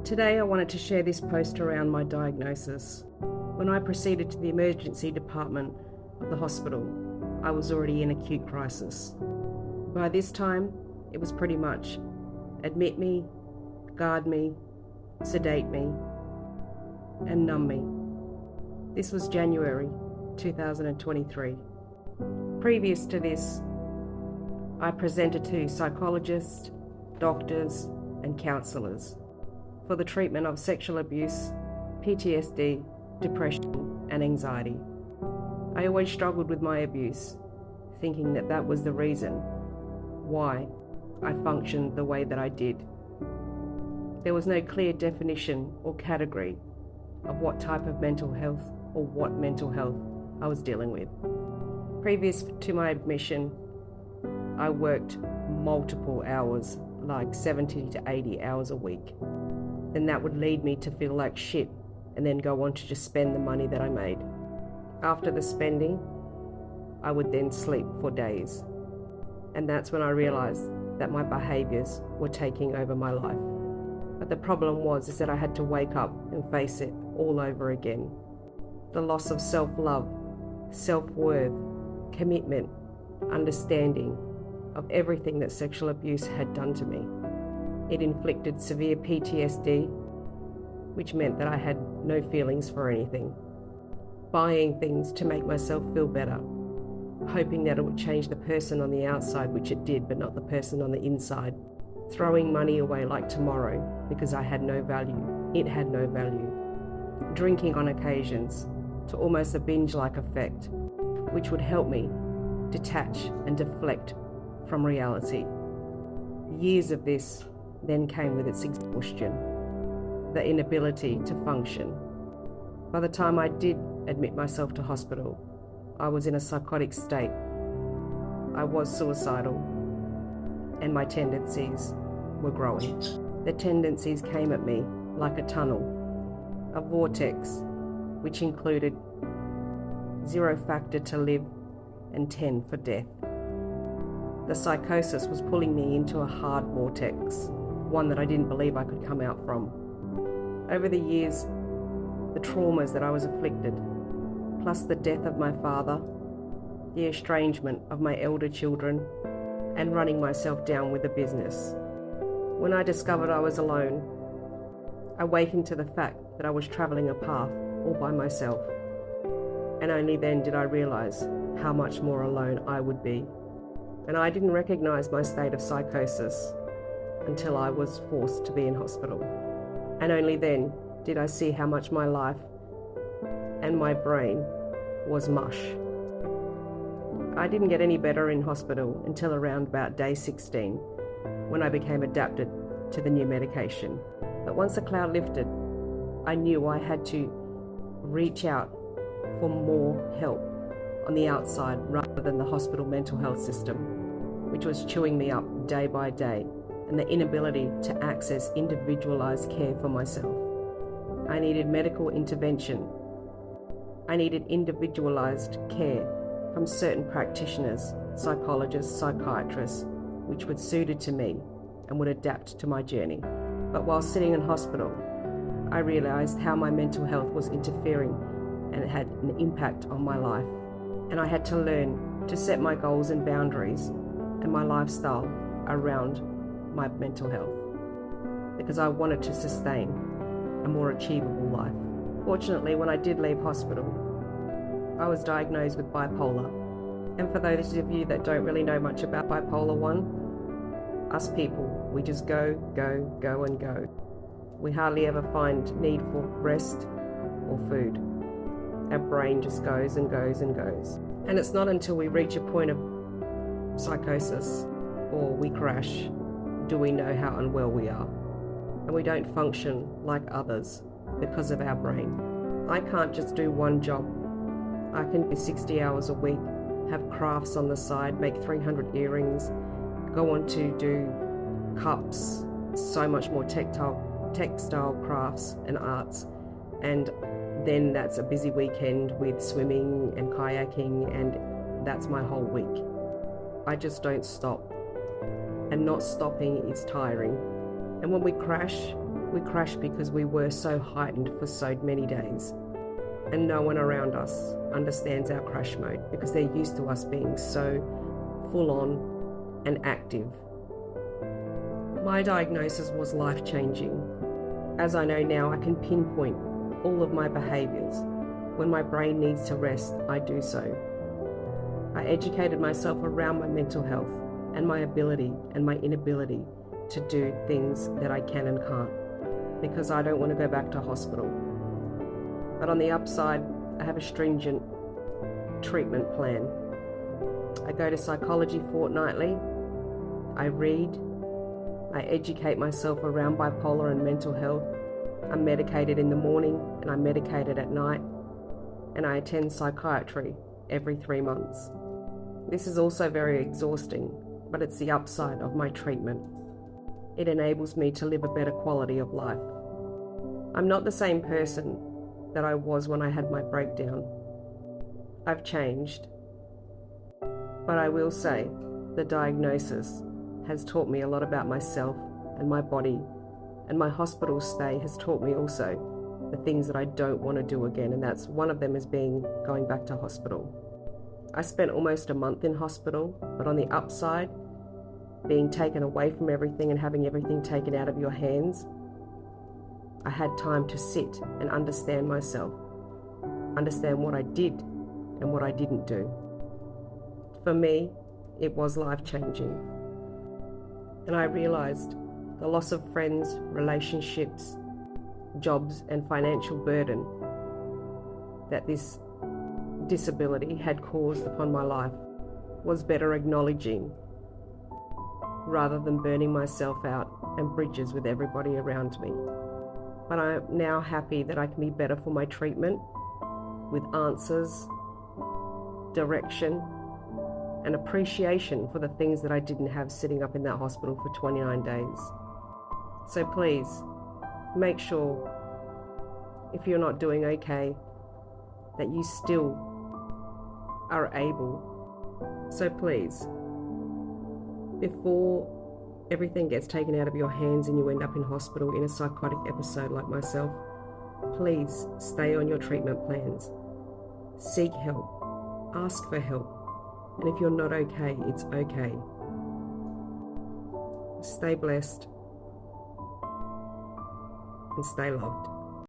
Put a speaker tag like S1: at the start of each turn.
S1: Today I wanted to share this post around my diagnosis. When I proceeded to the emergency department of the hospital, I was already in acute crisis. By this time, it was pretty much admit me, guard me, sedate me, and numb me. This was January 2023. Previous to this, I presented to psychologists, doctors, and counsellors for the treatment of sexual abuse, PTSD, depression, and anxiety. I always struggled with my abuse, thinking that that was the reason why I functioned the way that I did. There was no clear definition or category of what type of mental health or what mental health I was dealing with. Previous to my admission, I worked multiple hours, like 70 to 80 hours a week. And that would lead me to feel like shit and then go on to just spend the money that I made. After the spending, I would then sleep for days. And that's when I realized that my behaviors were taking over my life. But the problem was that I had to wake up and face it all over again. The loss of self-love, self-worth, commitment, understanding of everything that sexual abuse had done to me. It inflicted severe PTSD, which meant that I had no feelings for anything. Buying things to make myself feel better, hoping that it would change the person on the outside, which it did, but not the person on the inside. Throwing money away like tomorrow because I had no value. It had no value. Drinking on occasions to almost a binge-like effect, which would help me detach and deflect from reality. Years of this then came with its exhaustion, the inability to function. By the time I did admit myself to hospital, I was in a psychotic state. I was suicidal, and my tendencies were growing. The tendencies came at me like a tunnel, a vortex, which included 0 factor to live and 10 for death. The psychosis was pulling me into a hard vortex, one that I didn't believe I could come out from. Over the years, the traumas that I was afflicted, plus the death of my father, the estrangement of my elder children, and running myself down with a business. When I discovered I was alone, I awakened to the fact that I was traveling a path all by myself. And only then did I realize how much more alone I would be. And I didn't recognize my state of psychosis until I was forced to be in hospital. And only then did I see how much my life and my brain was mush. I didn't get any better in hospital until around about day 16, when I became adapted to the new medication. But once the cloud lifted, I knew I had to reach out for more help on the outside rather than the hospital mental health system, which was chewing me up day by day, and the inability to access individualized care for myself. I needed medical intervention. I needed individualized care from certain practitioners, psychologists, psychiatrists, which were suited to me and would adapt to my journey. But while sitting in hospital, I realized how my mental health was interfering, and it had an impact on my life. And I had to learn to set my goals and boundaries and my lifestyle around my mental health, because I wanted to sustain a more achievable life. Fortunately, when I did leave hospital, I was diagnosed with bipolar. And for those of you that don't really know much about bipolar 1, us people, we just go, go, go and go. We hardly ever find need for rest or food. Our brain just goes and goes and goes. And it's not until we reach a point of psychosis or we crash do we know how unwell we are. And we don't function like others because of our brain. I can't just do one job. I can do 60 hours a week, have crafts on the side, make 300 earrings, go on to do cups, so much more textile crafts and arts. And then that's a busy weekend with swimming and kayaking, and that's my whole week. I just don't stop. And not stopping is tiring. And when we crash, We crashed because we were so heightened for so many days. And no one around us understands our crash mode because they're used to us being so full on and active. My diagnosis was life-changing. As I know now, I can pinpoint all of my behaviours. When my brain needs to rest, I do so. I educated myself around my mental health and my ability and my inability to do things that I can and can't, because I don't want to go back to hospital. But on the upside, I have a stringent treatment plan. I go to psychology fortnightly. I read. I educate myself around bipolar and mental health. I'm medicated in the morning and I'm medicated at night. And I attend psychiatry every 3 months. This is also very exhausting, but it's the upside of my treatment. It enables me to live a better quality of life. I'm not the same person that I was when I had my breakdown. I've changed. But I will say, the diagnosis has taught me a lot about myself and my body, and my hospital stay has taught me also the things that I don't want to do again, and that's one of them is going back to hospital. I spent almost a month in hospital, but on the upside, being taken away from everything and having everything taken out of your hands, I had time to sit and understand myself, understand what I did and what I didn't do. For me, it was life-changing. And I realised the loss of friends, relationships, jobs and financial burden that this disability had caused upon my life was better acknowledging rather than burning myself out and bridges with everybody around me. But I'm now happy that I can be better for my treatment with answers, direction, and appreciation for the things that I didn't have sitting up in that hospital for 29 days. So please, make sure, if you're not doing okay, that you still are able. So please, before everything gets taken out of your hands and you end up in hospital in a psychotic episode like myself, please stay on your treatment plans. Seek help. Ask for help. And if you're not okay, it's okay. Stay blessed and stay loved.